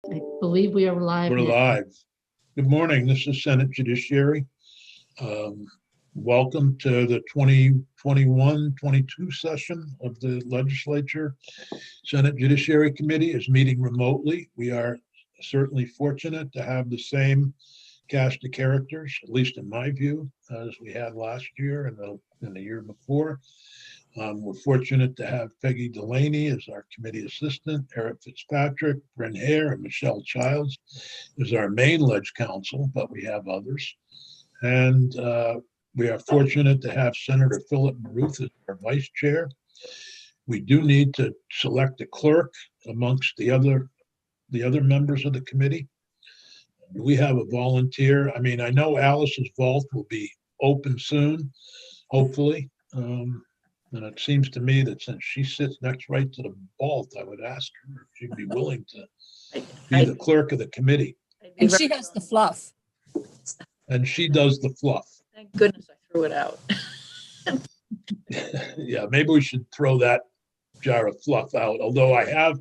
I believe we are live We're now. live. Good morning. This is Senate Judiciary. Welcome to the 2021-22 session of the legislature. Senate Judiciary Committee is meeting remotely. We are certainly fortunate to have the same cast of characters, at least in my view, as we had last year and the year before. We're fortunate to have Peggy Delaney as our committee assistant, Eric Fitzpatrick, Bryn Hare, and Michelle Childs as our main ledge counsel, but we have others. And we are fortunate to have Senator Philip Baruth as our vice chair. We do need to select a clerk amongst the other members of the committee. We have a volunteer. I mean, I know Alice's vault will be open soon, hopefully. And it seems to me that since she sits next right to the vault, I would ask her if she'd be willing to be the clerk of the committee. And she has the fluff. And she does the fluff. Thank goodness I threw it out. Yeah, maybe we should throw that jar of fluff out. Although I have,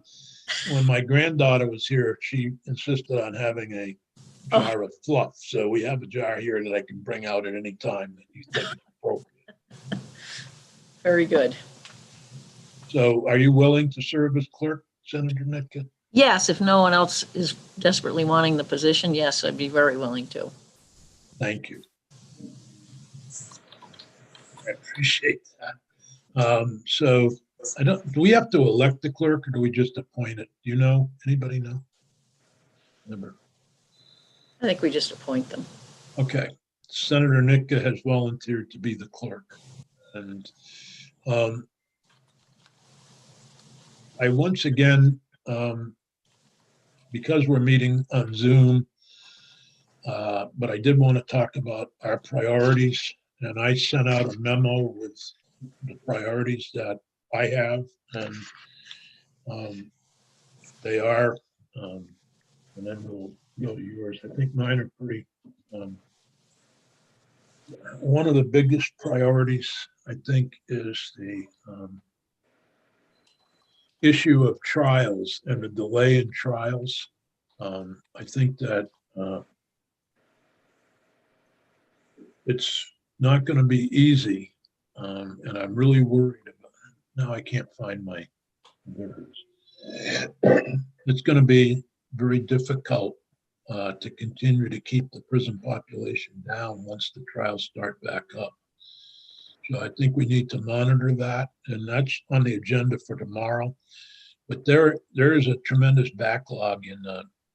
when my granddaughter was here, she insisted on having a jar of fluff. So we have a jar here that I can bring out at any time that you think is appropriate. Very good. So are you willing to serve as clerk, Senator Nitka? Yes, if no one else is desperately wanting the position, yes, I'd be very willing to. Thank you. I appreciate that. So do we have to elect the clerk or do we just appoint it? Do you know? Anybody know? Never. I think we just appoint them. Okay. Senator Nitka has volunteered to be the clerk. And I once again, because we're meeting on Zoom, but I did want to talk about our priorities, and I sent out a memo with the priorities that I have, and they are, and then we'll go to yours. I think mine are pretty. One of the biggest priorities, I think, is the issue of trials and the delay in trials. I think that it's not going to be easy, and I'm really worried about it. Now I can't find my words. It's going to be very difficult to continue to keep the prison population down once the trials start back up. So I think we need to monitor that, and that's on the agenda for tomorrow. But there is a tremendous backlog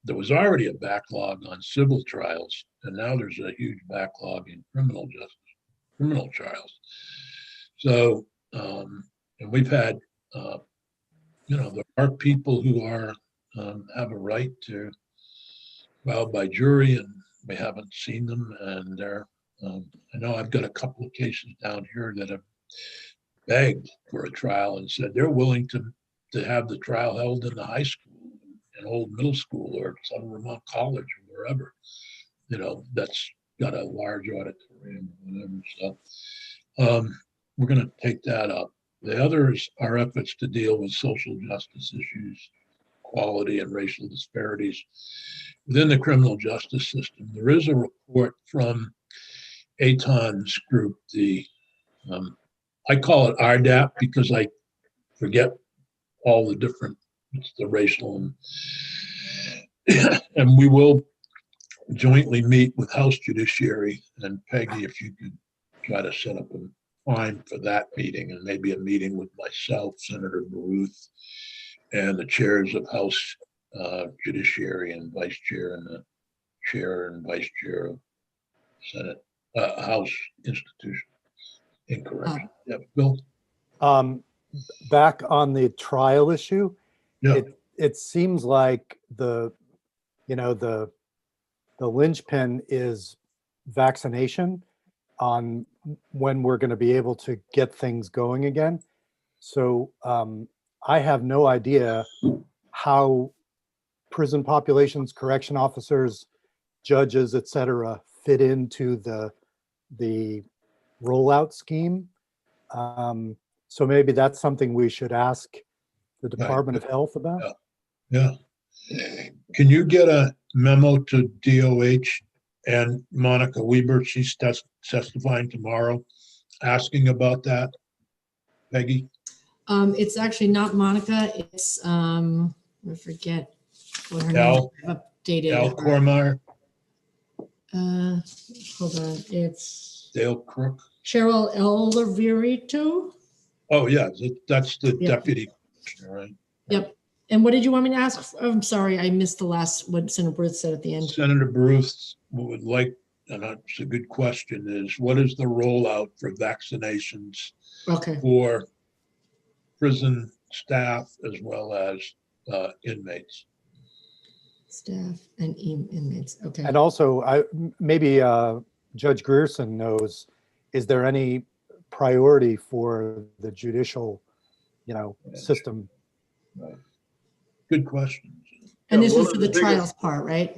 there was already a backlog on civil trials, and now there's a huge backlog in criminal trials. So, and we've had, there are people who are have a right to trial by jury, and we haven't seen them, and they're. I know I've got a couple of cases down here that have begged for a trial and said they're willing to have the trial held in the high school, an old middle school, or some Vermont college or wherever, that's got a large auditorium or whatever. So we're going to take that up. The others are efforts to deal with social justice issues, equality and racial disparities within the criminal justice system. There is a report from Aton's group, I call it RDAP because I forget all the different, it's the racial, and we will jointly meet with House Judiciary, and Peggy, if you could try to set up a time for that meeting, and maybe a meeting with myself, Senator Baruth, and the chairs of House Judiciary and Vice Chair, and the Chair and Vice Chair of Senate House Institution. Incorrect. Yeah, Bill. Back on the trial issue, Yeah. it seems like the linchpin is vaccination on when we're going to be able to get things going again. So I have no idea how prison populations, correction officers, judges, et cetera, fit into the rollout scheme. So maybe that's something we should ask the Department of Health about. Yeah. Can you get a memo to DOH and Monica Weber? She's testifying tomorrow, asking about that. Peggy? It's actually not Monica. It's, I forget what her name Al? is. I've updated. Al her. Cormier, Hold on. It's Dale Crook? Cheryl Elverito. Oh, yeah, that's the Yeah. deputy commissioner, right? Yep. And what did you want me to ask? I'm sorry, I missed the last, what Senator Bruce said at the end. Senator Bruce would like, and that's a good question, is what is the rollout for vaccinations Okay. for prison staff as well as inmates? Staff and inmates. Okay. And also, maybe Judge Grierson knows, is there any priority for the judicial, system? Right. Good question. And this Yeah, is one for of the the biggest- trials part, right?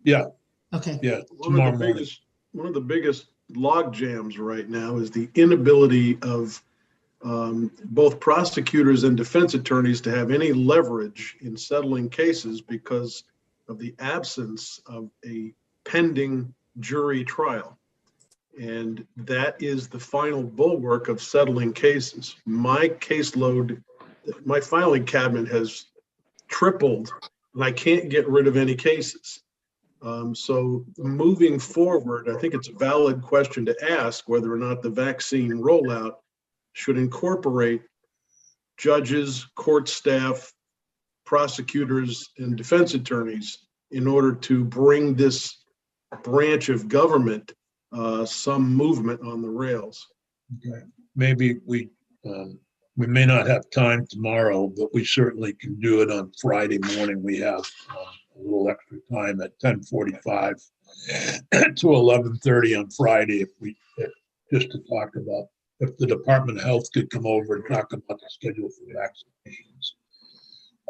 Yeah, Okay. yeah, One tomorrow of the morning. biggest, one of the biggest log jams right now is the inability of both prosecutors and defense attorneys to have any leverage in settling cases because of the absence of a pending jury trial. And that is the final bulwark of settling cases. My caseload, my filing cabinet has tripled, and I can't get rid of any cases. So moving forward, I think it's a valid question to ask whether or not the vaccine rollout should incorporate judges, court staff, prosecutors, and defense attorneys in order to bring this branch of government some movement on the rails. Okay. Maybe we may not have time tomorrow, but we certainly can do it on Friday morning. We have a little extra time at 10:45 to 11:30 on Friday just to talk about if the Department of Health could come over and talk about the schedule for vaccinations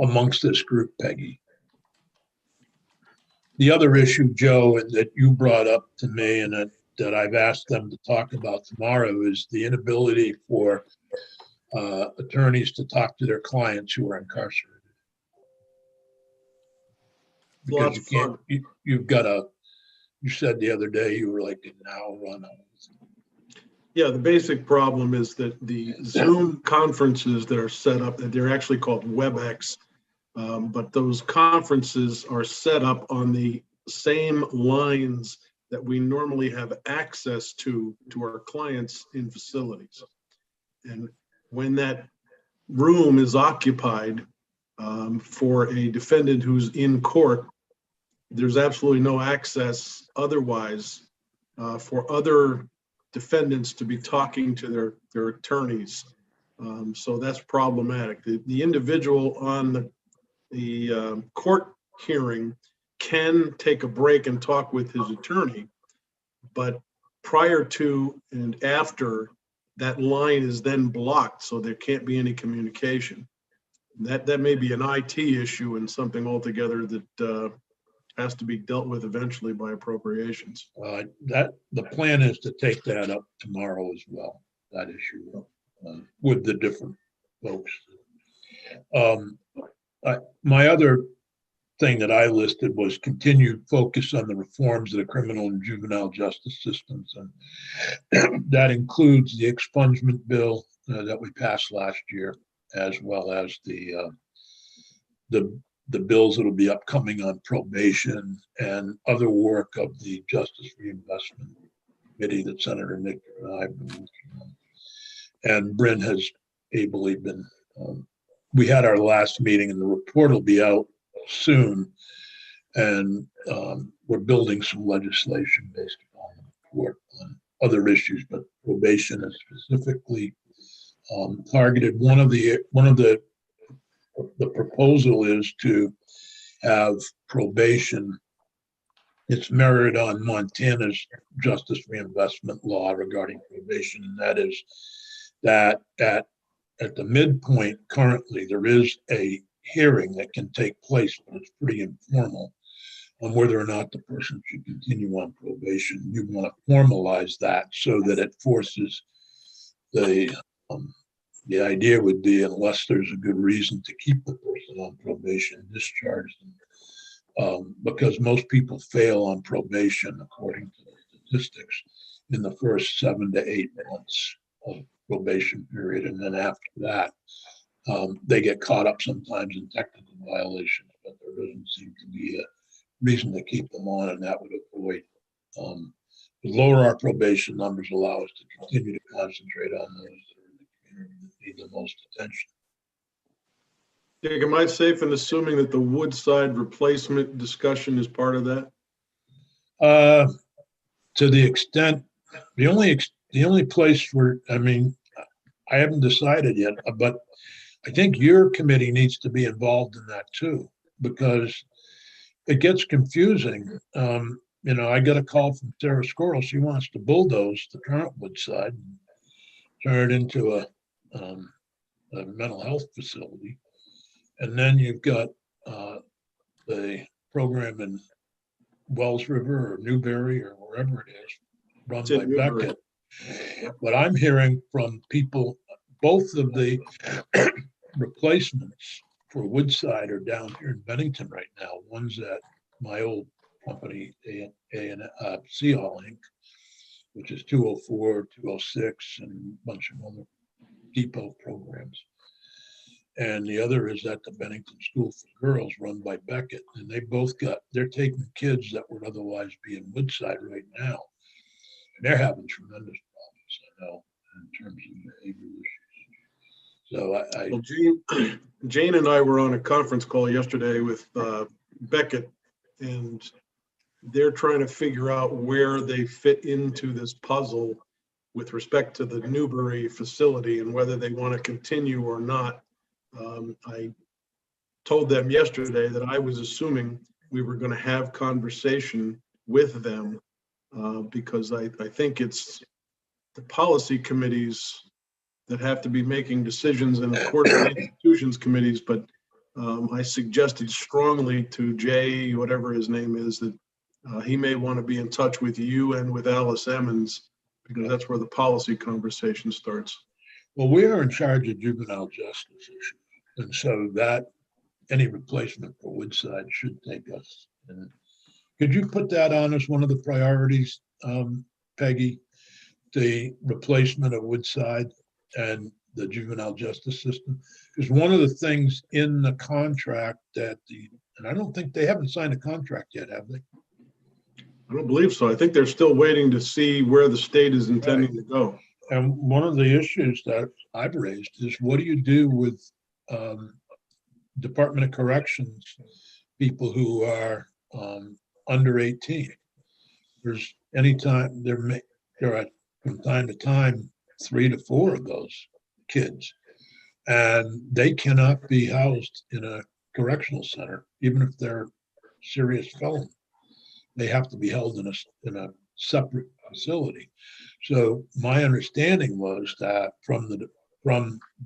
amongst this group, Peggy. The other issue, Joe, that you brought up to me and that I've asked them to talk about tomorrow is the inability for attorneys to talk to their clients who are incarcerated. Because you can't, you've got you said the other day you were like an hour run. Yeah, the basic problem is that the Zoom conferences that are set up, that they're actually called WebEx, but those conferences are set up on the same lines that we normally have access to our clients in facilities. And when that room is occupied for a defendant who's in court, there's absolutely no access otherwise for other defendants to be talking to their attorneys. So that's problematic. The individual on the court hearing can take a break and talk with his attorney, but prior to and after, that line is then blocked, so there can't be any communication. That may be an IT issue and something altogether that has to be dealt with eventually by appropriations. The plan is to take that up tomorrow as well, that issue with the different folks. My other thing that I listed was continued focus on the reforms of the criminal and juvenile justice systems. And that includes the expungement bill that we passed last year, as well as the bills that will be upcoming on probation and other work of the Justice Reinvestment Committee that Senator Nick and I have been working on. And Bryn has ably been, we had our last meeting and the report will be out soon. And we're building some legislation based upon the report on other issues, but probation is specifically targeted. One of the proposal is to have probation. It's mirrored on Montana's justice reinvestment law regarding probation, and that is that at the midpoint currently there is a hearing that can take place, but it's pretty informal on whether or not the person should continue on probation. You want to formalize that so that it forces the the idea would be, unless there's a good reason to keep the person on probation, discharge them. Because most people fail on probation, according to the statistics, in the first 7 to 8 months of probation period. And then after that, they get caught up sometimes in technical violations, but there doesn't seem to be a reason to keep them on, and that would avoid. Lower our probation numbers allow us to continue to concentrate on those that are in the community that need the most attention. Dick, am I safe in assuming that the Woodside replacement discussion is part of that? To the extent, the only place where, I mean, I haven't decided yet, but I think your committee needs to be involved in that too, because it gets confusing. I got a call from Sarah Squirrel. She wants to bulldoze the current Woodside and turn it into a mental health facility. And then you've got the program in Wells River or Newberry or wherever it is, run It's in by Newberry. Beckett. What I'm hearing from people, both of the replacements for Woodside are down here in Bennington right now. One's at my old company, Seahall Inc., which is 204, 206, and a bunch of other depot programs. And the other is at the Bennington School for Girls, run by Beckett. And they're taking kids that would otherwise be in Woodside right now. And they're having tremendous problems, I know, in terms of behavioral issues. So Well, Jane and I were on a conference call yesterday with Beckett, and they're trying to figure out where they fit into this puzzle with respect to the Newberry facility and whether they want to continue or not. I told them yesterday that I was assuming we were going to have conversation with them because I think it's the policy committees that have to be making decisions, and of course the institutions committees, but I suggested strongly to Jay, whatever his name is, that he may want to be in touch with you and with Alice Emmons, because that's where the policy conversation starts. Well, we are in charge of juvenile justice issues. And so that any replacement for Woodside should take us. And could you put that on as one of the priorities, Peggy, the replacement of Woodside and the juvenile justice system? Because one of the things in the contract and I don't think they haven't signed a contract yet, have they? I don't believe so. I think they're still waiting to see where the state is intending to go. And one of the issues that I've raised is, what do you do with Department of Corrections people who are under 18? There's anytime there are from time to time 3 to 4 of those kids, and they cannot be housed in a correctional center, even if they're serious felons. They have to be held in a separate facility. So my understanding was that from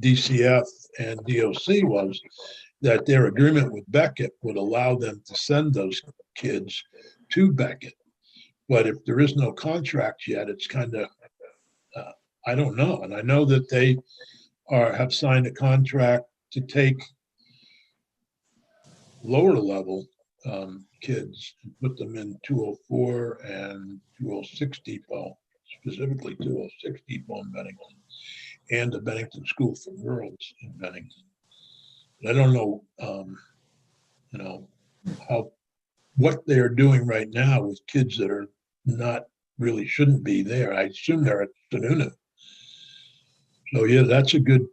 DCF and DOC was that their agreement with Beckett would allow them to send those kids to Beckett. But if there is no contract yet, it's kind of, I don't know. And I know that they have signed a contract to take lower level kids and put them in 204 and 206 depot, specifically 206 depot in Bennington, and the Bennington School for Girls in Bennington. I don't know, what they are doing right now with kids that are not really shouldn't be there. I assume they're at Sununu. So yeah, that's a good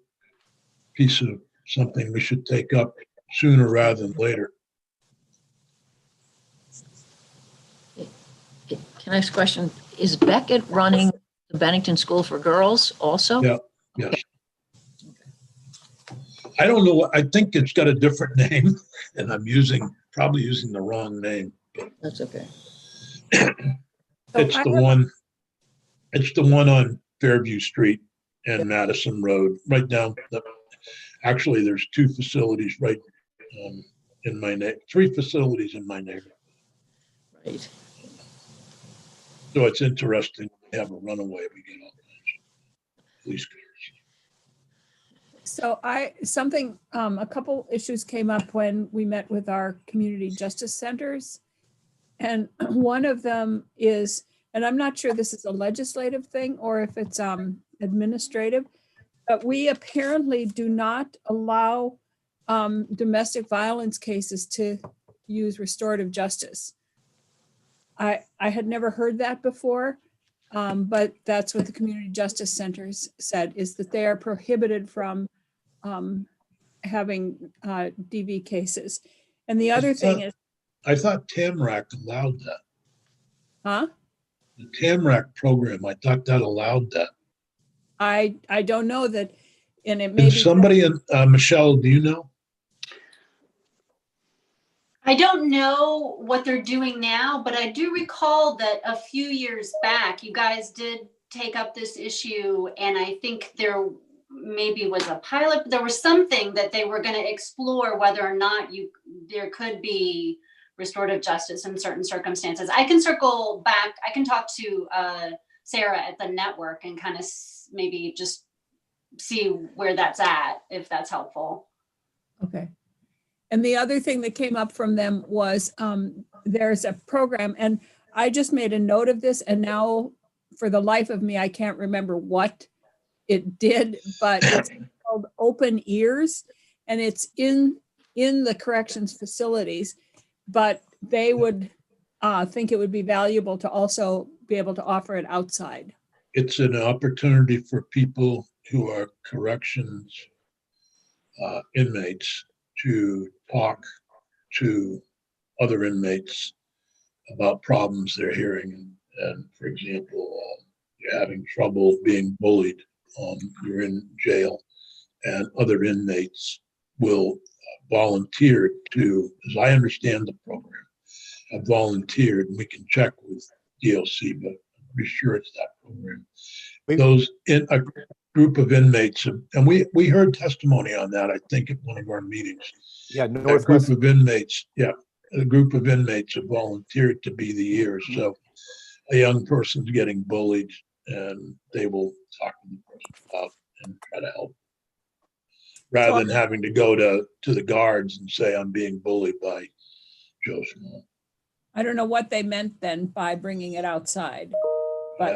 piece of something we should take up sooner rather than later. Can I ask a question? Is Beckett running the Bennington School for Girls also? Yeah, yes. I don't know. I think it's got a different name, and I'm probably using the wrong name. That's okay. It's the one on Fairview Street and Madison Road, right down. Actually, there's 2 facilities right in my 3 facilities in my neighborhood. Right. So it's interesting. We have a runaway. We get all kinds of police So a couple issues came up when we met with our community justice centers. And one of them is, and I'm not sure this is a legislative thing or if it's administrative, but we apparently do not allow domestic violence cases to use restorative justice. I had never heard that before, but that's what the community justice centers said, is that they are prohibited from having DV cases. And the other thing is, I thought TAMRAC allowed that. huh? The TAMRAC program, I thought that allowed that. I don't know that, and it may Did be. somebody, Michelle, do you know? I don't know what they're doing now, but I do recall that a few years back, you guys did take up this issue, and I think there maybe was a pilot. There was something that they were going to explore whether or not there could be restorative justice in certain circumstances. I can circle back. I can talk to Sarah at the network and kind of maybe just see where that's at, if that's helpful. Okay. And the other thing that came up from them was there's a program, and I just made a note of this, and now for the life of me, I can't remember what it did, but it's called Open Ears, and it's in the corrections facilities, but they would think it would be valuable to also be able to offer it outside. It's an opportunity for people who are corrections inmates to talk to other inmates about problems they're hearing. And for example, you're having trouble being bullied, you're in jail, and other inmates will volunteer to, as I understand the program, have volunteered, and we can check with DLC, but I'm pretty sure it's that program. Those in a group of inmates, and we heard testimony on that, I think, at one of our meetings. Yeah, A Northwest. group of inmates, a group of inmates have volunteered to be the ears. So a young person's getting bullied, and they will talk to the person about and try to help, rather than having to go to the guards and say, I'm being bullied by Joe Schmo. I don't know what they meant then by bringing it outside, but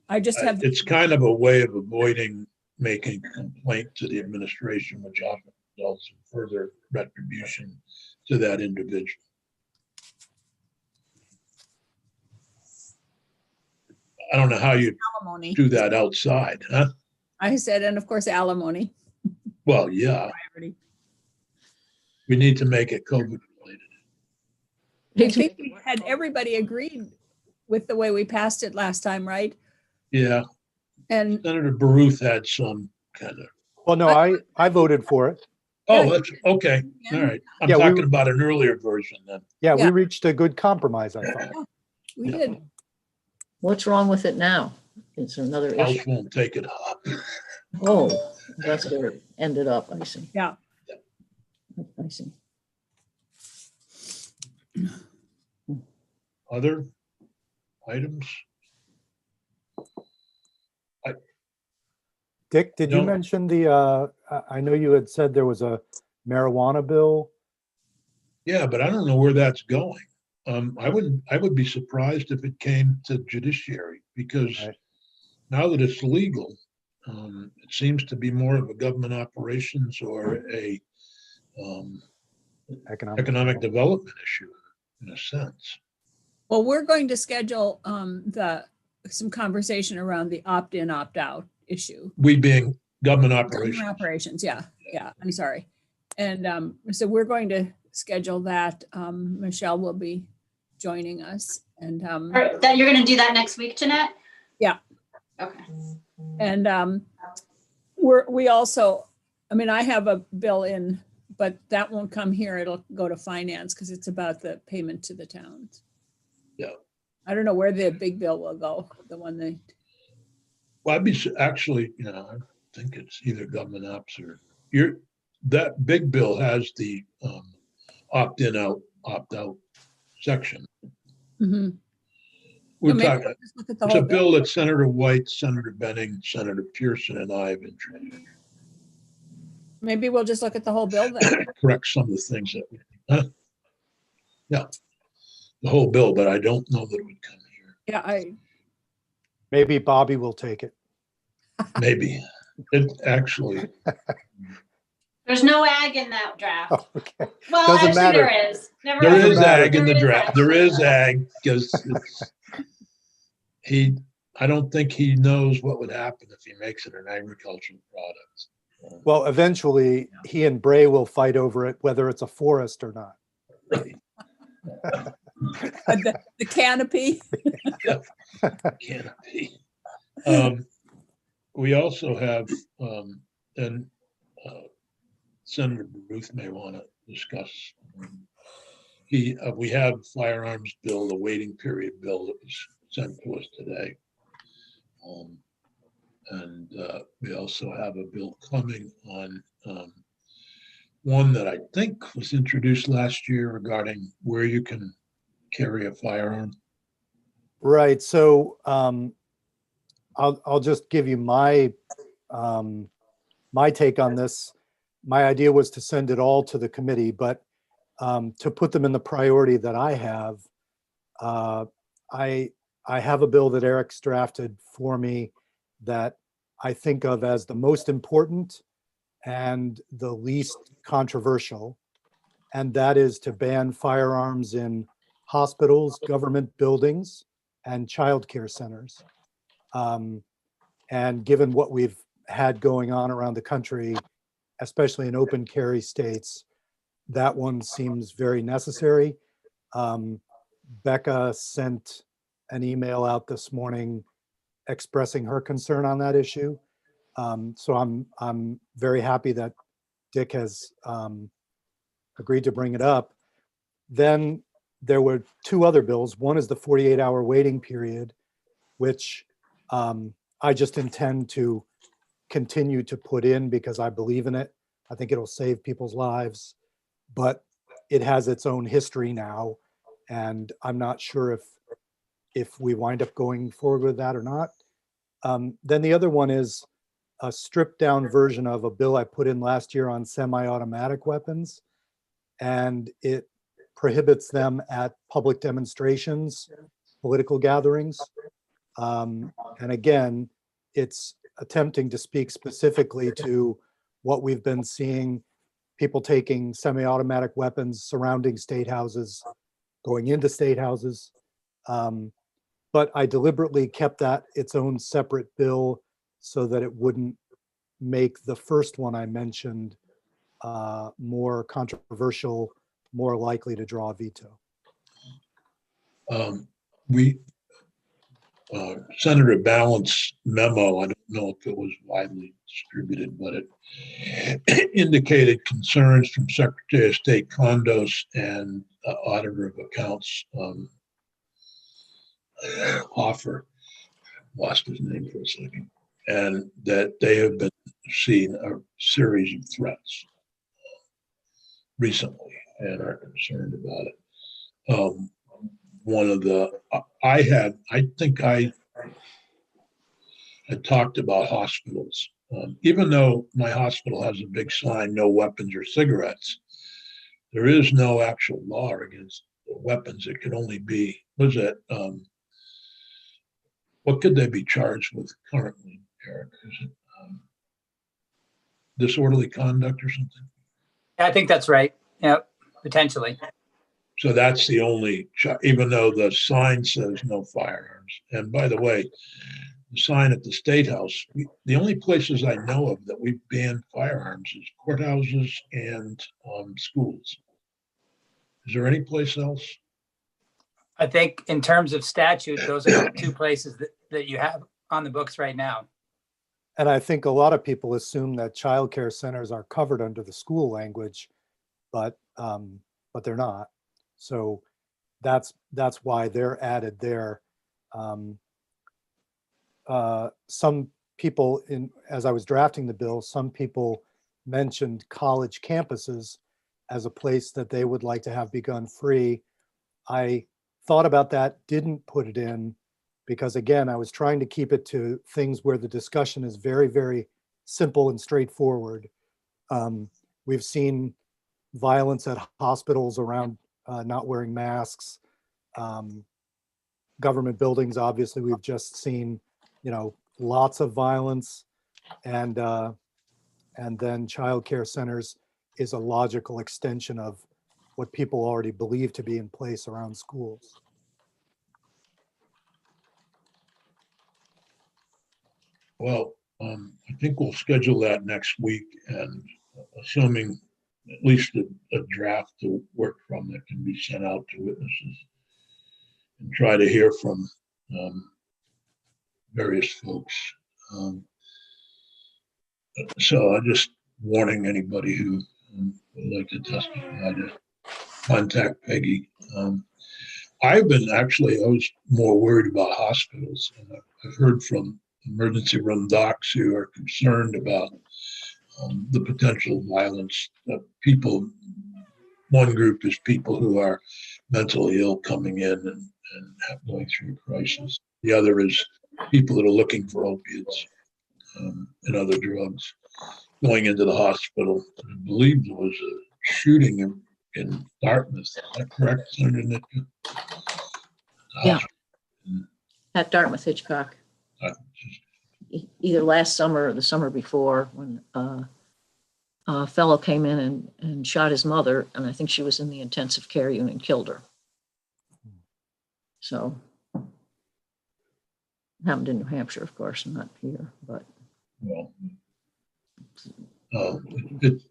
I just have. It's kind of a way of avoiding making a complaint to the administration, which often results in further retribution to that individual. I don't know how you Alimony. do that outside, huh? I said, and of course, alimony. Well, yeah, we need to make it COVID related. I think we had everybody agreed with the way we passed it last time, right? Yeah, And Senator Baruth had some kind of. Well, no, I voted for it. Oh, that's okay. All right. I'm Yeah, talking about an earlier version then. Yeah, Yeah. we reached a good compromise, I thought. we did. What's wrong with it now? It's another House issue. won't take it up. Oh, that's where it ended up, I see. Yeah. I see. Other items? Dick, did you No. mention I know you had said there was a marijuana bill. Yeah, but I don't know where that's going. I would be surprised if it came to Judiciary, because Right. now that it's legal, it seems to be more of a government operations or a economic development issue in a sense. Well, we're going to schedule some conversation around the opt-in, opt-out issue. We being government Government operations. operations, yeah, I'm sorry. And so we're going to schedule that. Michelle will be joining us, and That you're going to do that next week, Jeanette? Yeah. Okay. and we also, I mean, I have a bill in, but that won't come here. It'll go to finance because it's about the payment to the towns. Yeah. I don't know where the big bill will go, the one they. Well, actually, I think it's either government ops or that big bill has the opt-in, opt-out section. Mhm. We're So maybe talking, we'll just look at the it's a whole bill that Senator White, Senator Benning, Senator Pearson, and I have introduced. Maybe we'll just look at the whole bill then. correct some of the things that, yeah, the whole bill, but I don't know that it would come here. Yeah, Maybe Bobby will take it. Maybe. It actually, There's no ag in that draft. Oh, okay. Well, Doesn't actually matter. there is. Never there mind. is ag in the There is draft. There actually. is ag because I don't think he knows what would happen if he makes it an agricultural product. Well, eventually he and Bray will fight over it, whether it's a forest or not. Right. the canopy. Canopy. We also have, and Senator Ruth may want to discuss. We have a firearms bill, the waiting period bill that was sent to us today. And we also have a bill coming on one that I think was introduced last year regarding where you can carry a firearm. Right. So I'll just give you my my take on this. My idea was to send it all to the committee, but to put them in the priority that I have, I have a bill that Eric's drafted for me that I think of as the most important and the least controversial, and that is to ban firearms in hospitals, government buildings, and childcare centers. And given what we've had going on around the country, especially in open carry states, that one seems very necessary. Becca sent an email out this morning expressing her concern on that issue. So I'm very happy that Dick has agreed to bring it up. Then there were two other bills. One is the 48-hour waiting period, which I just intend to continue to put in because I believe in it. I think it'll save people's lives, but it has its own history now, and I'm not sure if we wind up going forward with that or not. Then the other one is a stripped down version of a bill I put in last year on semi-automatic weapons, and it prohibits them at public demonstrations, political gatherings. And again, it's attempting to speak specifically to what we've been seeing, people taking semi-automatic weapons surrounding state houses, going into state houses. But I deliberately kept that its own separate bill so that it wouldn't make the first one I mentioned more controversial, more likely to draw a veto. Senator Ballant's memo, I don't know if it was widely distributed, but it indicated concerns from Secretary of State Kondos and Auditor of Accounts Hoffer, lost his name for a second, and that they have been seeing a series of threats recently and are concerned about it. One of the, I think I had talked about hospitals. Even though my hospital has a big sign, no weapons or cigarettes, there is no actual law against weapons. It could only be, what could they be charged with currently, Eric? Is it disorderly conduct or something? I think that's right. Yeah, potentially. So that's the only, even though the sign says no firearms. And by the way, the sign at the State House, the only places I know of that we've banned firearms is courthouses and schools. Is there any place else? I think in terms of statute, those are the two places that you have on the books right now. And I think a lot of people assume that childcare centers are covered under the school language, but they're not. So that's why they're added there. Some people, as I was drafting the bill, some people mentioned college campuses as a place that they would like to have be gun free. I thought about that, didn't put it in, because again, I was trying to keep it to things where the discussion is very, very simple and straightforward. We've seen violence at hospitals around not wearing masks. Government buildings, obviously, we've just seen, lots of violence, and then childcare centers is a logical extension of what people already believe to be in place around schools. Well, I think we'll schedule that next week, and assuming at least a draft to work from that can be sent out to witnesses, and try to hear from various folks. So I'm just warning anybody who would like to testify to contact Peggy. I was more worried about hospitals, and I've heard from emergency room docs who are concerned about the potential violence of people. One group is people who are mentally ill coming in and going through a crisis. The other is people that are looking for opiates and other drugs going into the hospital. I believe there was a shooting in Dartmouth. Is that correct, Senator Nitka? Yeah. At Dartmouth Hitchcock, either last summer or the summer before, when a fellow came in and shot his mother, and I think she was in the intensive care unit and killed her. So it happened in New Hampshire, of course, not here, but. Well, it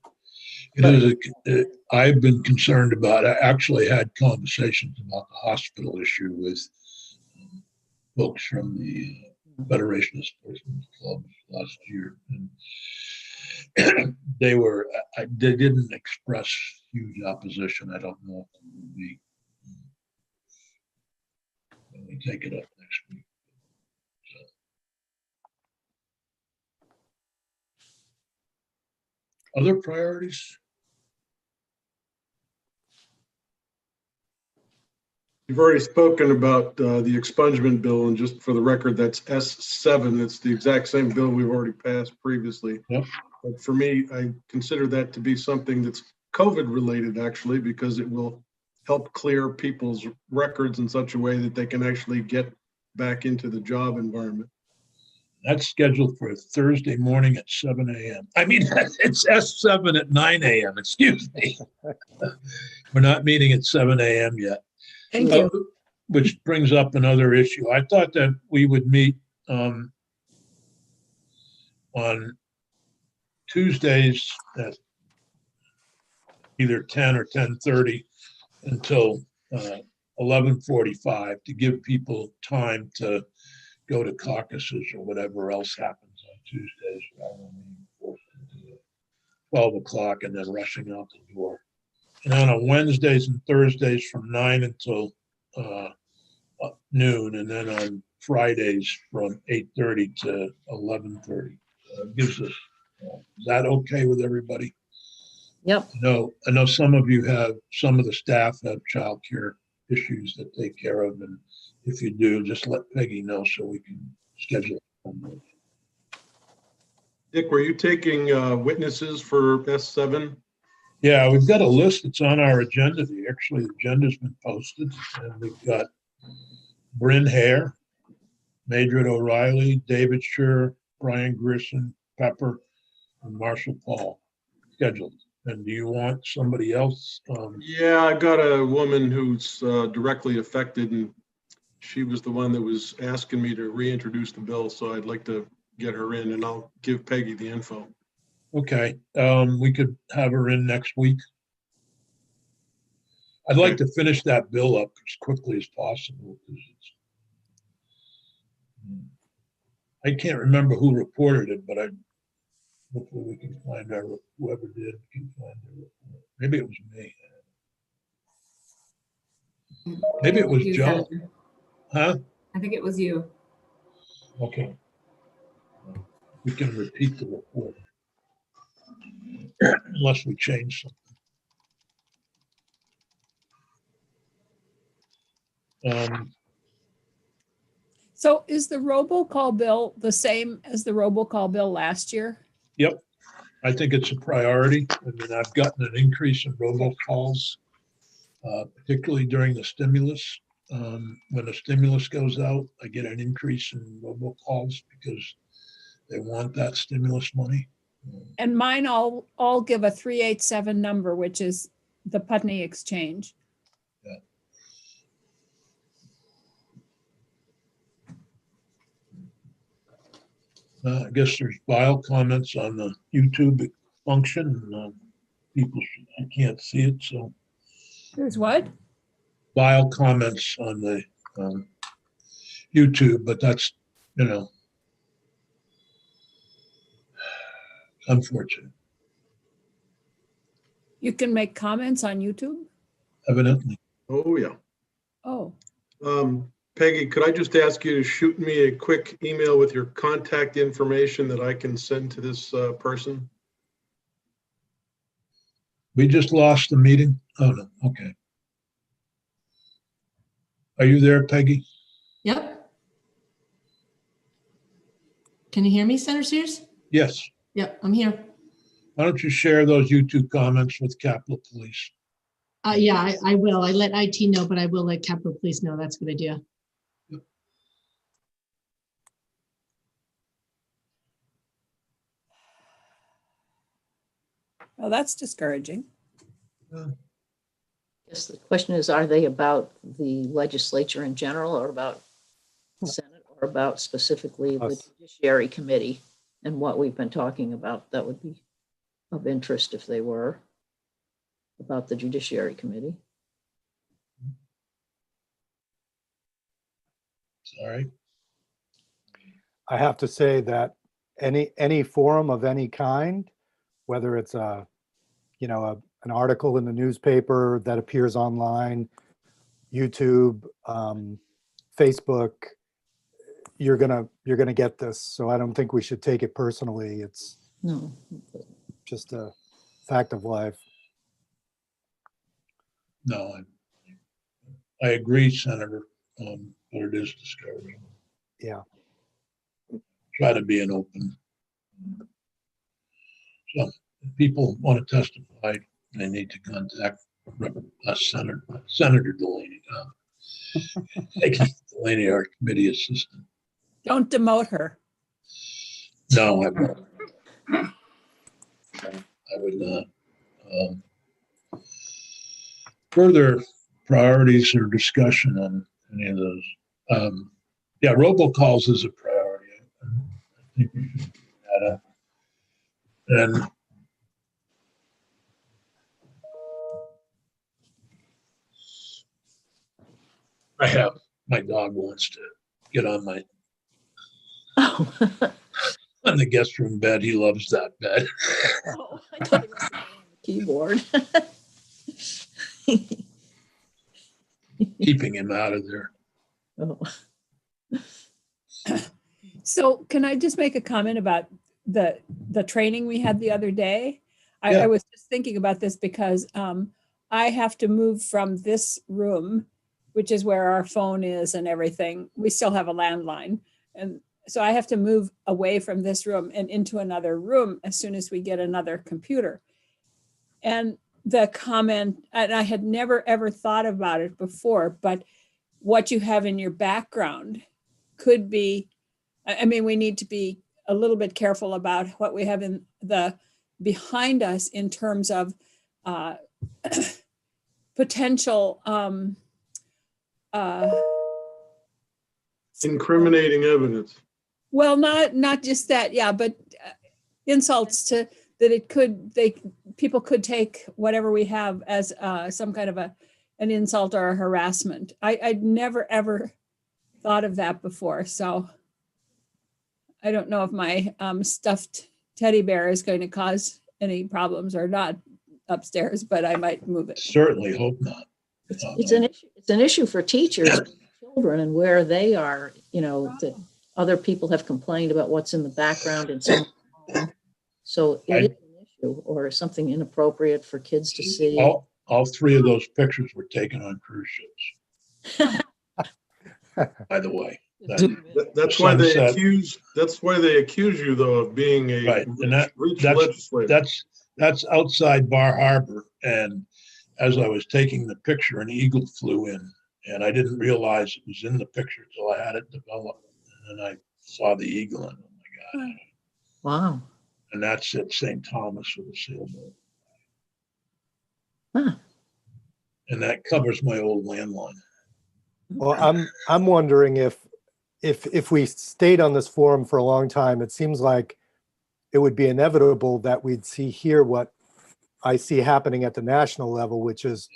is. I've been concerned about. I actually had conversations about the hospital issue with folks from the Federation of Sportsmen's Clubs last year, and they didn't express huge opposition. I don't know if it will be when we take it up next week. So. Other priorities? You've already spoken about the expungement bill, and just for the record, that's S7. It's the exact same bill we've already passed previously. Yep. But for me, I consider that to be something that's COVID related, actually, because it will help clear people's records in such a way that they can actually get back into the job environment. That's scheduled for Thursday morning at 7 a.m. I mean, it's S7 at 9 a.m. Excuse me. We're not meeting at 7 a.m. yet. Thank you. Which brings up another issue. I thought that we would meet on Tuesdays at either 10 or 10:30 until 11:45 to give people time to go to caucuses or whatever else happens on Tuesdays, rather than being forced into 12 o'clock and then rushing out the door. And then on Wednesdays and Thursdays from 9 until noon, and then on Fridays from 8:30 to 11:30. Gives us. Is that okay with everybody? Yep. I know some of the staff have childcare issues that take care of, and if you do, just let Peggy know so we can schedule them. Dick, were you taking witnesses for S7? Yeah, we've got a list that's on our agenda. Actually, the agenda's been posted, and we've got Bryn Hare, Madrid O'Reilly, David Scher, Brian Grissom, Pepper, and Marshall Paul scheduled. And do you want somebody else? Yeah, I got a woman who's directly affected, and she was the one that was asking me to reintroduce the bill. So I'd like to get her in, and I'll give Peggy the info. Okay, we could have her in next week. I'd like to finish that bill up as quickly as possible, because I can't remember who reported it, but hopefully we can find out whoever did can find their report. Maybe it was me. Maybe it was Joe. Huh? I think it was you. Okay. We can repeat the report unless we change something. So is the robocall bill the same as the robocall bill last year? Yep. I think it's a priority. I mean, I've gotten an increase in robocalls, particularly during the stimulus. When the stimulus goes out, I get an increase in robocalls because they want that stimulus money. And mine all give a 387 number, which is the Putney Exchange. I guess there's file comments on the YouTube function. People, I can't see it, so There's what? file comments on the YouTube, but that's, unfortunate, You can make comments on YouTube? evidently. Oh, yeah. Oh, Peggy, could I just ask you to shoot me a quick email with your contact information that I can send to this person? We just lost the meeting. Oh, no, okay. Are you there, Peggy? Yep. Can you hear me, Senator Sears? Yes. Yep, I'm here. Why don't you share those YouTube comments with Capitol Police? Yeah, I will. I let IT know, but I will let Capitol Police know. That's a good idea. well, that's discouraging. Yes, the question is, are they about the legislature in general or about Senate or about specifically the Us. Judiciary Committee and what we've been talking about? That would be of interest if they were about the Judiciary Committee. Sorry. I have to say that any forum of any kind, whether it's an article in the newspaper that appears online, YouTube, Facebook, you're gonna get this. So I don't think we should take it personally. It's No. just a fact of life. No, I agree, Senator, but it is discouraging. Yeah. Try to be an open. So if people want to testify, they need to contact Senator Delaney. Peggy Delaney, our committee assistant. Don't demote her. No, I won't. I would not. Further priorities or discussion on any of those. Yeah, robocalls is a priority. I think we should do that. And I have, my dog wants to get on my, Oh, on the guest room bed. He loves that bed. oh, I thought it was on the keyboard. Keeping him out of there. Oh. So can I just make a comment about the training we had the other day? Yeah. I was just thinking about this because I have to move from this room, which is where our phone is and everything. We still have a landline. And so I have to move away from this room and into another room as soon as we get another computer. And the comment, and I had never ever thought about it before, but what you have in your background could be, I mean, we need to be a little bit careful about what we have in the behind us in terms of potential Incriminating evidence. well, not just that, yeah, but insults to that it could, people could take whatever we have as some kind of an insult or a harassment. I'd never ever thought of that before, so I don't know if my stuffed teddy bear is going to cause any problems or not upstairs, but I might move it. Certainly hope not. It's an issue for teachers, and children, and where they are, that other people have complained about what's in the background and so on. So it is an issue or something inappropriate for kids to see. All three of those pictures were taken on cruise ships. By the way, That's why they Sunset. that's why they accuse you though of being a Right, and rich that's legislator. that's outside Bar Harbor. And as I was taking the picture, an eagle flew in, and I didn't realize it was in the picture until I had it developed, and then I saw the eagle, and oh my God! Wow. And that's at St. Thomas with a sailboat. Huh. And that covers my old landline. Well, I'm wondering if we stayed on this forum for a long time, it seems like it would be inevitable that we'd see here what I see happening at the national level, which is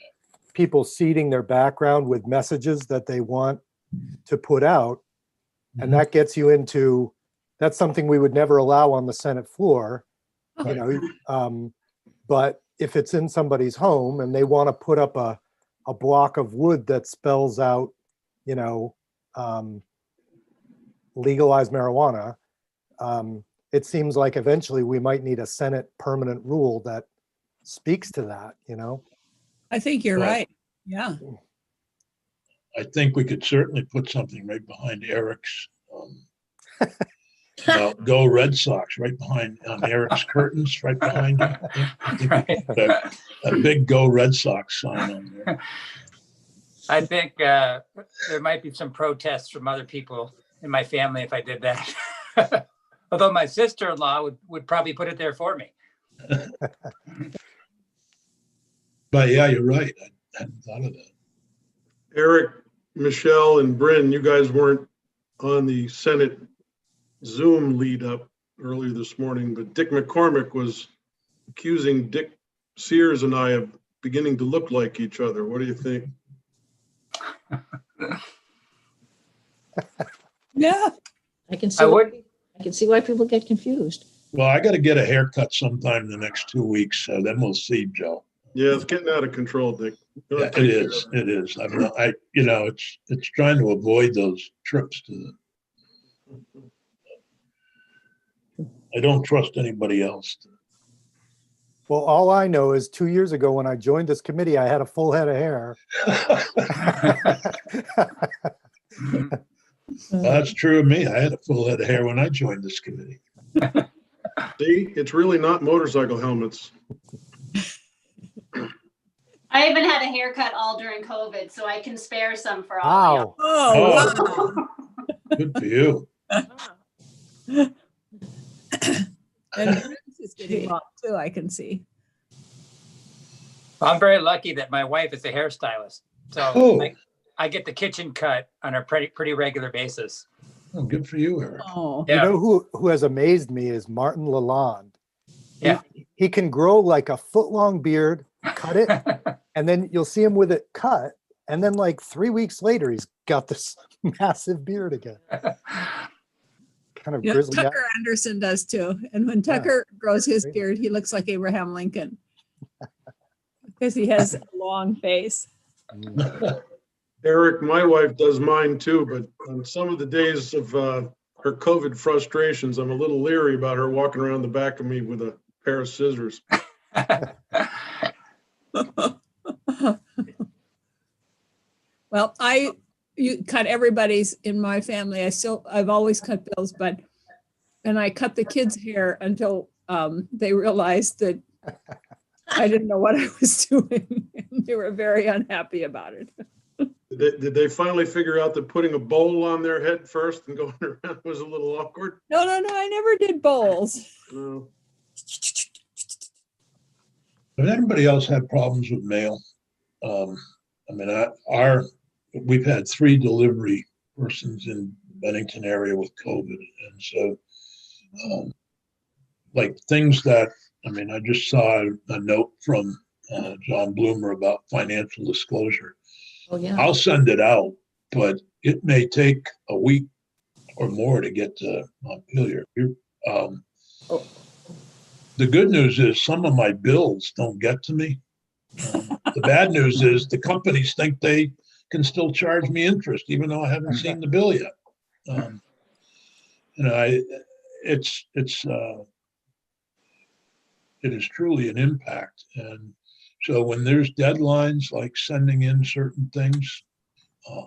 people seeding their background with messages that they want to put out. And that gets you into, that's something we would never allow on the Senate floor, you know, but if it's in somebody's home and they want to put up a block of wood that spells out, you know, legalize marijuana, it seems like eventually we might need a Senate permanent rule that speaks to that, you know? I think you're Well, right. Yeah. I think we could certainly put something right behind Eric's, go Red Sox, right behind on Eric's curtains, right behind him. I think we could put a big Go Red Sox sign on there. I think there might be some protests from other people in my family if I did that. Although my sister-in-law would probably put it there for me. But yeah, you're right. I hadn't thought of that. Eric, Michelle, and Bryn, you guys weren't on the Senate Zoom lead up earlier this morning, but Dick McCormick was accusing Dick Sears and I of beginning to look like each other. What do you think? Yeah. I can see why people get confused. Well, I got to get a haircut sometime in the next 2 weeks, so then we'll see, Joe. Yeah, it's getting out of control, Dick. Yeah, it is. It is. It's trying to avoid those trips to I don't trust anybody else. Well, all I know is 2 years ago when I joined this committee, I had a full head of hair. That's true of me. I had a full head of hair when I joined this committee. See, it's really not motorcycle helmets. I haven't had a haircut all during COVID, so I can spare some for all of Wow. Oh, wow. Good for you. And this is getting long too, I can see. I'm very lucky that my wife is a hairstylist. So Oh. I get the kitchen cut on a pretty regular basis. Oh, good for you, Eric. Oh, You Yeah. know who has amazed me is Martin Lalonde. Yeah. He can grow like a foot-long beard, cut it, and then you'll see him with it cut. And then like 3 weeks later, he's got this massive beard again. Kind of yeah, grizzly. Tucker Anderson does too. And when Tucker grows his beard, he looks like Abraham Lincoln because he has a long face. Eric, my wife does mine too, but on some of the days of her COVID frustrations, I'm a little leery about her walking around the back of me with a pair of scissors. Well, you cut everybody's in my family. I've always cut Bill's, and I cut the kids' hair until they realized that I didn't know what I was doing. And they were very unhappy about it. Did they finally figure out that putting a bowl on their head first and going around was a little awkward? No, I never did bowls. No. Does anybody else have problems with mail? We've had 3 delivery persons in Bennington area with COVID. And so like things that, I just saw a note from John Bloomer about financial disclosure. Oh, yeah. I'll send it out, but it may take a week or more to get to Montpelier. The good news is some of my bills don't get to me. The bad news is the companies think they can still charge me interest, even though I haven't seen the bill yet. It is truly an impact. And so when there's deadlines like sending in certain things,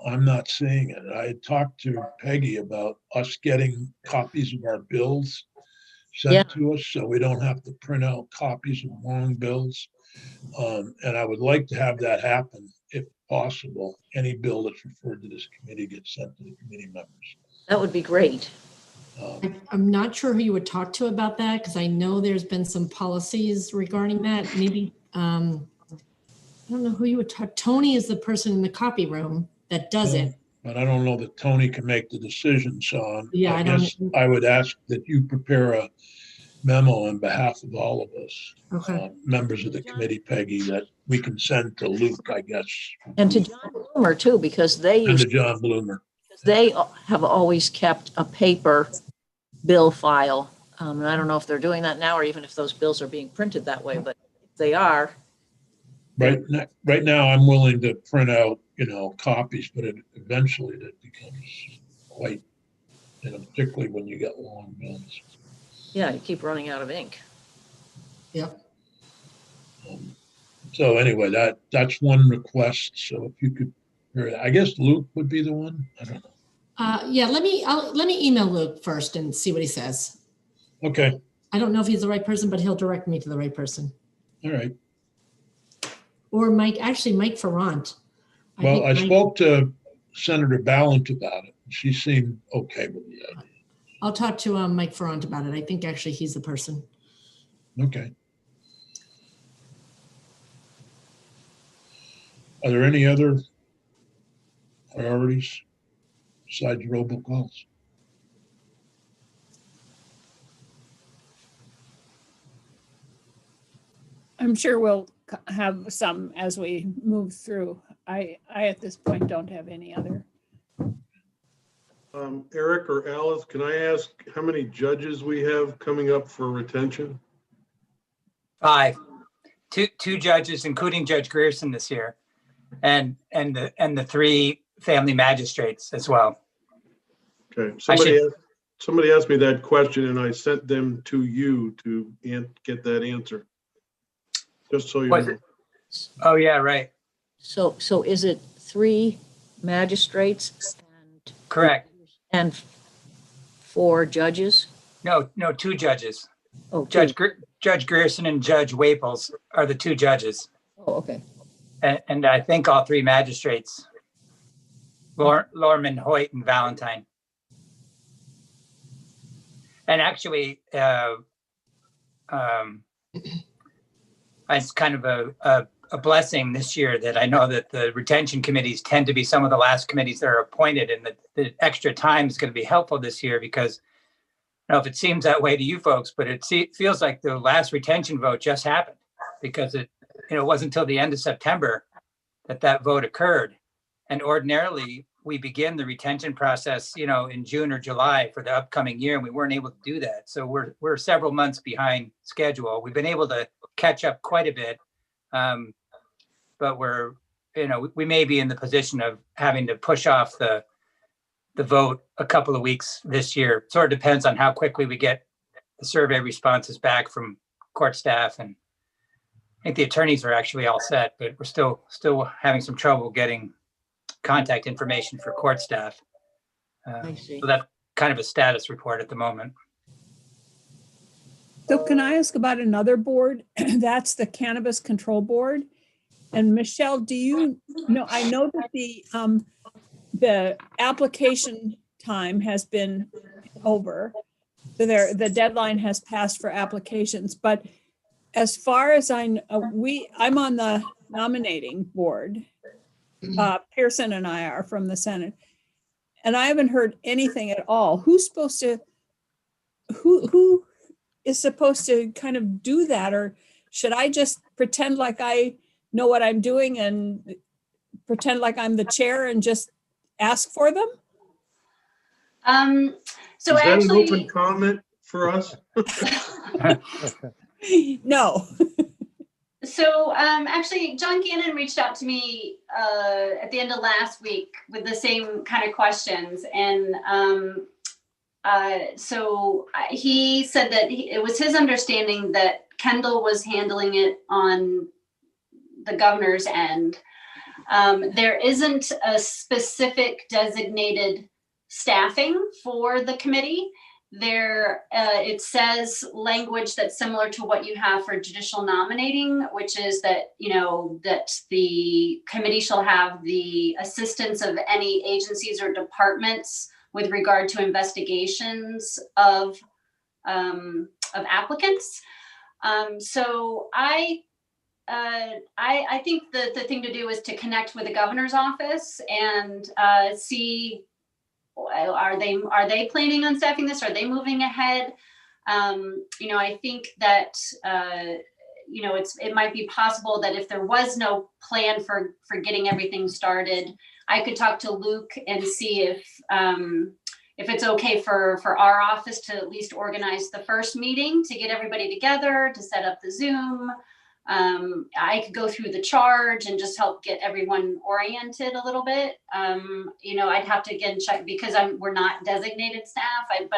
I'm not seeing it. I had talked to Peggy about us getting copies of our bills Yeah. sent to us, so we don't have to print out copies of long bills. And I would like to have that happen if possible. Any bill that's referred to this committee gets sent to the committee members. That would be great. I'm not sure who you would talk to about that, because I know there's been some policies regarding that. Maybe, I don't know who you would talk. Tony is the person in the copy room that does it. But I don't know that Tony can make the decision, so Yeah, I I don't- guess I would ask that you prepare a memo on behalf of all of us, Okay. members of the committee, Peggy, that we can send to Luke, I guess. And to John Bloomer too, because And to John Bloomer. they have always kept a paper bill file. And I don't know if they're doing that now or even if those bills are being printed that way, but if they are. Right now, I'm willing to print out, copies, but eventually that becomes quite, particularly when you get long bills. Yeah, you keep running out of ink. Yep. So anyway, that's one request. So if you could, I guess Luke would be the one. I don't know. Yeah, let me email Luke first and see what he says. Okay. I don't know if he's the right person, but he'll direct me to the right person. All right. Or Mike Ferrant. Well, I spoke to Senator Ballant about it. She seemed okay with the idea. I'll talk to Mike Ferrant about it. I think actually he's the person. Okay. Are there any other priorities besides robocalls? I'm sure we'll have some as we move through. I at this point don't have any other. Eric or Alice, can I ask how many judges we have coming up for retention? 5. Two judges, including Judge Grierson this year, and the 3 family magistrates as well. Okay, somebody asked me that question and I sent them to you to get that answer. Just so you know. Oh, yeah, right. So is it 3 magistrates and Correct. and 4 judges? No, 2 judges. Oh, Judge 2. Judge Grierson and Judge Waples are the 2 judges. Oh, okay. And I think all 3 magistrates, Lorman, Hoyt, and Valentine. And actually, it's kind of a blessing this year that I know that the retention committees tend to be some of the last committees that are appointed, and that the extra time is going to be helpful this year because I don't know if it seems that way to you folks, but it feels like the last retention vote just happened because it wasn't until the end of September that vote occurred. And ordinarily we begin the retention process, in June or July for the upcoming year, and we weren't able to do that. So we're several months behind schedule. We've been able to catch up quite a bit, but we may be in the position of having to push off the vote a couple of weeks this year. Sort of depends on how quickly we get the survey responses back from court staff, and I think the attorneys are actually all set, but we're still having some trouble getting contact information for court staff. I see. So that's kind of a status report at the moment. So can I ask about another board? That's the Cannabis Control Board. And Michelle, do you know, I know that the application time has been over. So the deadline has passed for applications, but as far as I know, I'm on the nominating board. Pearson and I are from the Senate, and I haven't heard anything at all. Who is supposed to kind of do that? Or should I just pretend like I know what I'm doing and pretend like I'm the chair and just ask for them? So Is that actually, an open comment for us? No. So actually, John Gannon reached out to me at the end of last week with the same kind of questions. And so he said that it was his understanding that Kendall was handling it on the governor's end. There isn't a specific designated staffing for the committee. It says language that's similar to what you have for judicial nominating, which is that, that the committee shall have the assistance of any agencies or departments with regard to investigations of applicants. So I think the thing to do is to connect with the governor's office and see, are they planning on staffing this? Are they moving ahead? I think that it might be possible that if there was no plan for getting everything started, I could talk to Luke and see if it's okay for our office to at least organize the first meeting to get everybody together, to set up the Zoom. I could go through the charge and just help get everyone oriented a little bit. I'd have to again check because we're not designated staff. And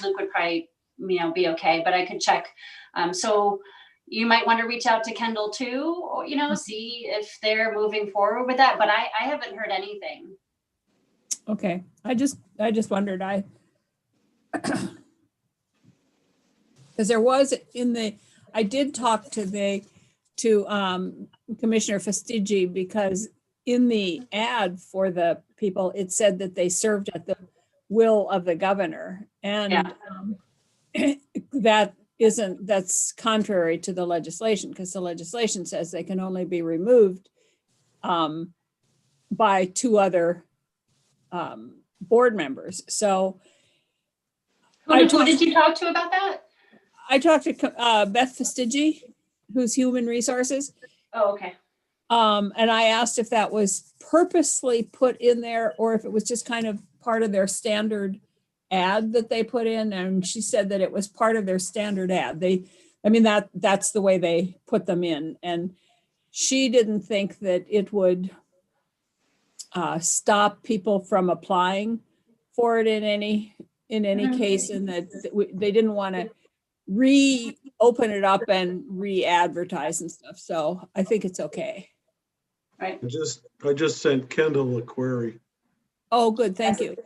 Luke would probably be okay, but I could check. So you might want to reach out to Kendall too, or see if they're moving forward with that. But I haven't heard anything. Okay, I just wondered. Because there was I did talk to Commissioner Fastigi, because in the ad for the people, it said that they served at the will of the governor. And that's contrary to the legislation, because the legislation says they can only be removed by 2 other board members. So who did you talk to about that? I talked to Beth Fastigi, who's Human Resources. Oh, okay. And I asked if that was purposely put in there or if it was just kind of part of their standard ad that they put in. And she said that it was part of their standard ad. That's the way they put them in. And she didn't think that it would stop people from applying for it in any case, and that they didn't want to reopen it up and re-advertise and stuff. So I think it's okay. Right. I just sent Kendall a query. Oh, good. Thank you.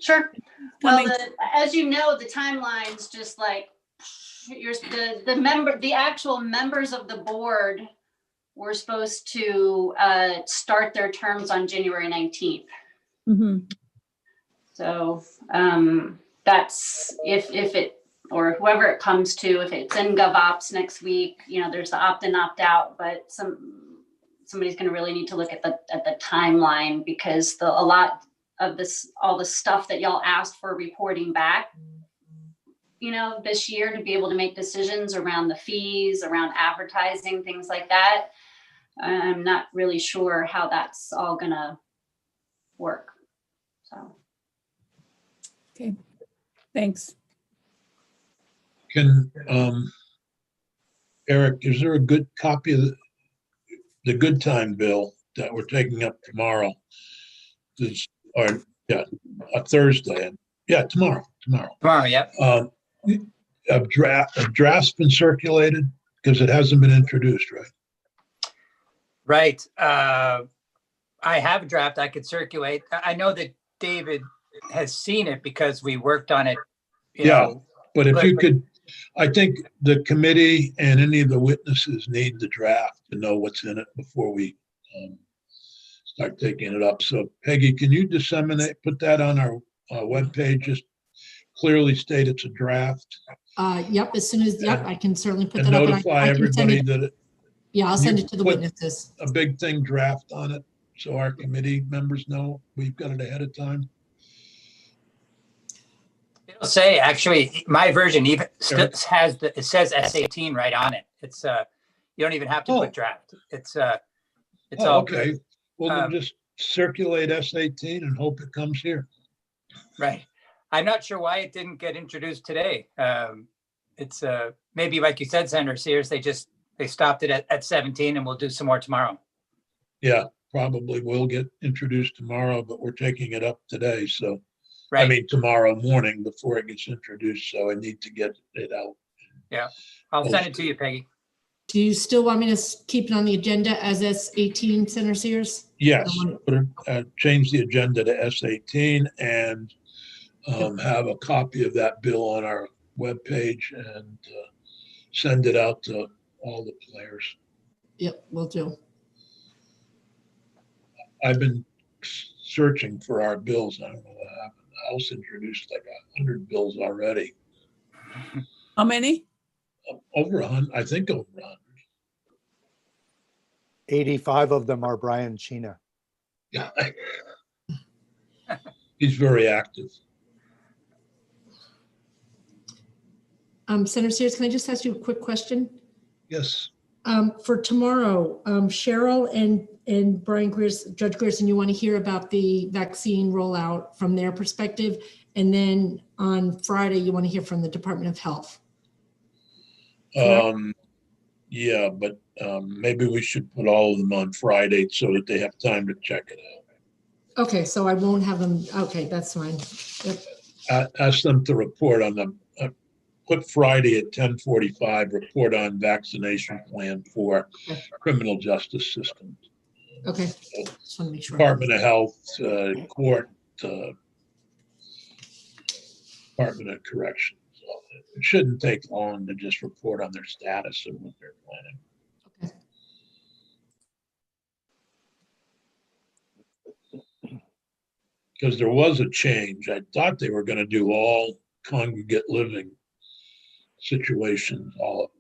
Sure. Well, as you know, the timeline's just like the actual members of the board were supposed to start their terms on January 19th. Mm-hmm. So that's if it, or whoever it comes to, if it's in GovOps next week, there's the opt-in, opt-out, but somebody's going to really need to look at the timeline, because a lot of this, all the stuff that y'all asked for reporting back, this year, to be able to make decisions around the fees, around advertising, things like that. I'm not really sure how that's all going to work. So. Okay. Thanks. Can, Eric, is there a good copy of the good time bill that we're taking up tomorrow? Thursday. Yeah, tomorrow. Tomorrow, yep. A draft's been circulated because it hasn't been introduced, right? Right. I have a draft I could circulate. I know that David has seen it because we worked on it. But if you could, I think the committee and any of the witnesses need the draft to know what's in it before we start taking it up. So Peggy, can you put that on our webpage? Just clearly state it's a draft. Yep, as soon as, I can certainly put And that up. notify everybody that I'll send it to the put witnesses. a big thing draft on it, so our committee members know we've got it ahead of time. It'll say, actually, my version even still has it says S18 right on it. It's you don't even have to put draft. It's all okay. good. Well, then just circulate S18 and hope it comes here. Right. I'm not sure why it didn't get introduced today. It's maybe like you said, Senator Sears, they stopped it at 17, and we'll do some more tomorrow. Yeah, probably will get introduced tomorrow, but we're taking it up today. So, right. I mean, tomorrow morning before it gets introduced. So I need to get it out. Yeah, I'll send it to you, Peggy. Do you still want me to keep it on the agenda as S18, Senator Sears? Yes, I want change the agenda to S18 and have a copy of that bill on our webpage and send it out to all the players. Yep, will do. I've been searching for our bills. I don't know what happened. The House introduced like 100 bills already. How many? Over 100, I think over 100. 85 of them are Brian Chena. Yeah. He's very active. Senator Sears, can I just ask you a quick question? Yes. For tomorrow, Cheryl and Brian Grierson, Judge Grierson, you want to hear about the vaccine rollout from their perspective. And then on Friday, you want to hear from the Department of Health. Yeah, but maybe we should put all of them on Friday so that they have time to check it out. Okay, so I won't have them. Okay, that's fine. Yep. Ask them to report on the, put Friday at 10:45, report on vaccination plan for criminal justice system. Okay, just want to make sure. Department of Health, court, Department of Corrections. It shouldn't take long to just report on their status and what they're planning. Okay. Because there was a change. I thought they were going to do all congregate living situations all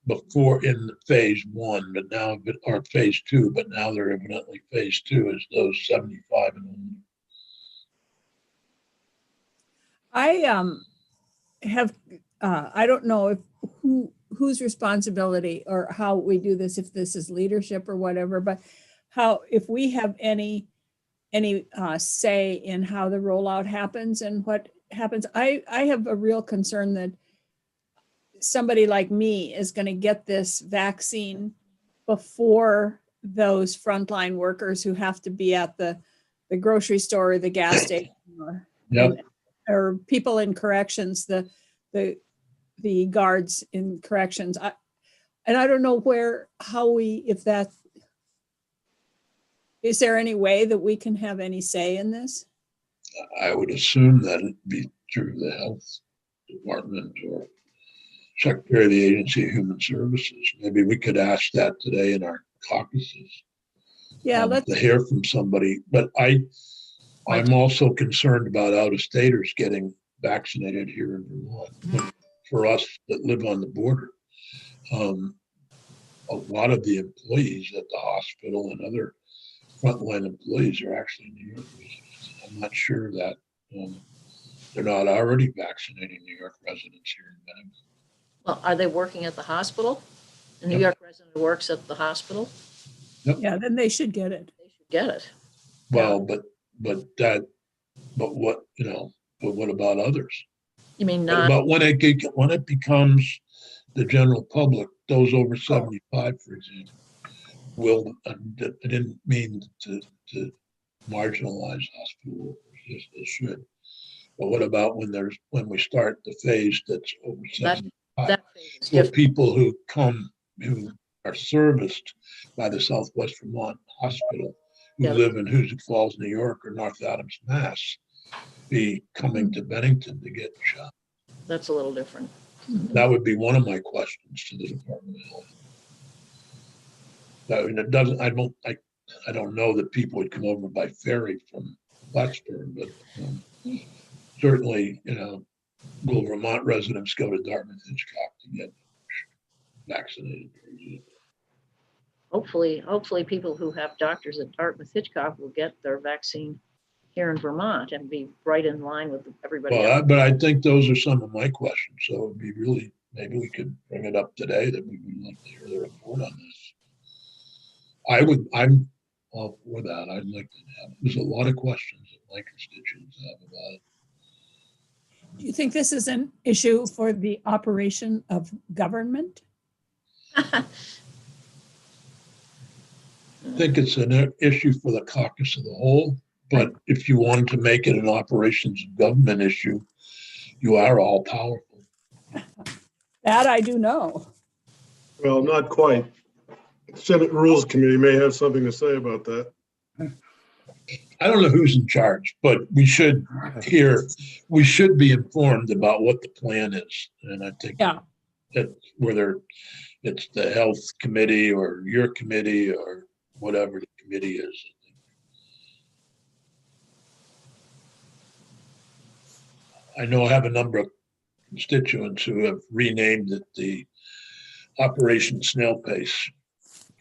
before in phase 1, but now, or phase 2, but now they're evidently phase 2 is those 75 and older. I don't know if whose responsibility or how we do this, if this is leadership or whatever, but how, if we have any say in how the rollout happens and what happens. I have a real concern that somebody like me is going to get this vaccine before those frontline workers who have to be at the grocery store or the gas station or people in corrections, the guards in corrections. And I don't know is there any way that we can have any say in this? I would assume that it'd be through the health department or Secretary of the Agency of Human Services. Maybe we could ask that today in our caucuses. Yeah, let's to hear from somebody. But I'm also concerned about out-of-staters getting vaccinated here in Vermont. For us that live on the border, a lot of the employees at the hospital and other frontline employees are actually New York residents. I'm not sure that they're not already vaccinating New York residents here in Bennington. Well, are they working at the hospital? A New York resident works at the hospital? Yeah, then they should get it. They should get it. Well, but what about others? You mean What not? about when it becomes the general public, those over 75, for example, I didn't mean to marginalize hospital workers, yes, they should. But what about when we start the phase that's over 75? That phase is For different. people who are serviced by the Southwest Vermont Hospital, who live in Hoosick Falls, New York, or North Adams, Mass, be coming to Bennington to get shot. That's a little different. That would be one of my questions to the Department of Health. I don't know that people would come over by ferry from Plattsburgh, but certainly, will Vermont residents go to Dartmouth Hitchcock to get vaccinated? Hopefully people who have doctors at Dartmouth Hitchcock will get their vaccine here in Vermont and be right in line with everybody else. But I think those are some of my questions. So it would be really, maybe we could bring it up today that we would like to hear the report on this. I'm all for that. I'd like to have, there's a lot of questions that my constituents have about it. Do you think this is an issue for the operation of government? I think it's an issue for the caucus of the whole, but if you wanted to make it an operations of government issue, you are all powerful. That I do know. Well, not quite. Senate Rules Committee may have something to say about that. I don't know who's in charge, but we should be informed about what the plan is. And I think Yeah. that whether it's the health committee or your committee or whatever the committee is. I know I have a number of constituents who have renamed it the Operation Snail Pace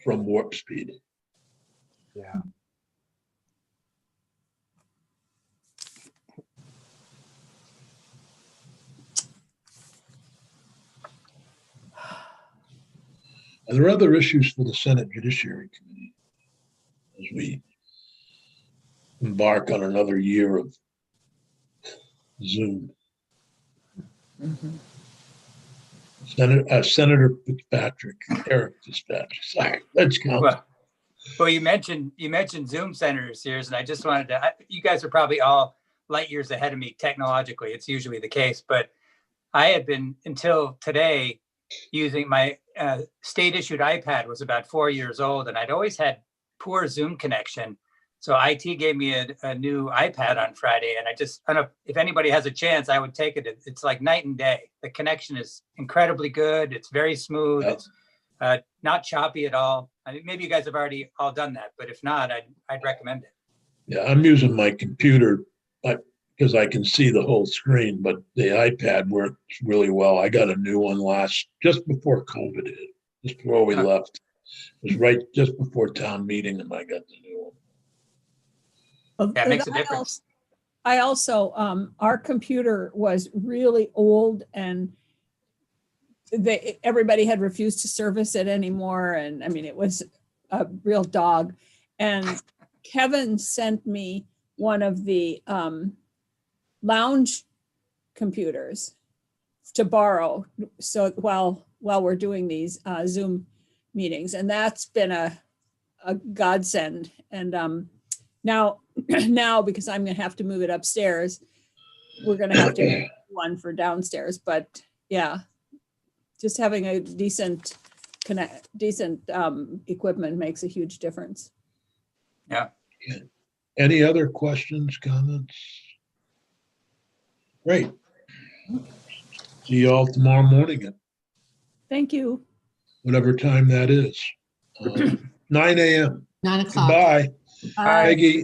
from Warp Speed. Yeah. Are there other issues for the Senate Judiciary Committee as we embark on another year of Zoom? Senator Fitzpatrick, Eric Fitzpatrick. Sorry, let's count. Well, you mentioned Zoom centers here, and I just wanted to. You guys are probably all light years ahead of me technologically. It's usually the case, but I had been until today using my state issued iPad. Was about 4 years old, and I'd always had poor Zoom connection. So IT gave me a new iPad on Friday, and I don't know if anybody has a chance, I would take it. It's like night and day. The connection is incredibly good. It's very smooth. Yep. It's not choppy at all. I mean, maybe you guys have already all done that, but if not, I'd recommend it. Yeah, I'm using my computer because I can see the whole screen, but the iPad works really well. I got a new one just before COVID hit, just before we left. It was right just before town meeting, and I got the new one. Yeah, it makes a difference. I also, our computer was really old and everybody had refused to service it anymore. And I mean, it was a real dog. And Kevin sent me one of the lounge computers to borrow. So while we're doing these Zoom meetings, and that's been a godsend. And now, because I'm going to have to move it upstairs, we're going to have to get one for downstairs. But yeah, just having a decent equipment makes a huge difference. Yeah. Any other questions, comments? Great. See you all tomorrow morning at Thank you. whatever time that is. 9 a.m. 9 o'clock. Goodbye. Bye. Peggy,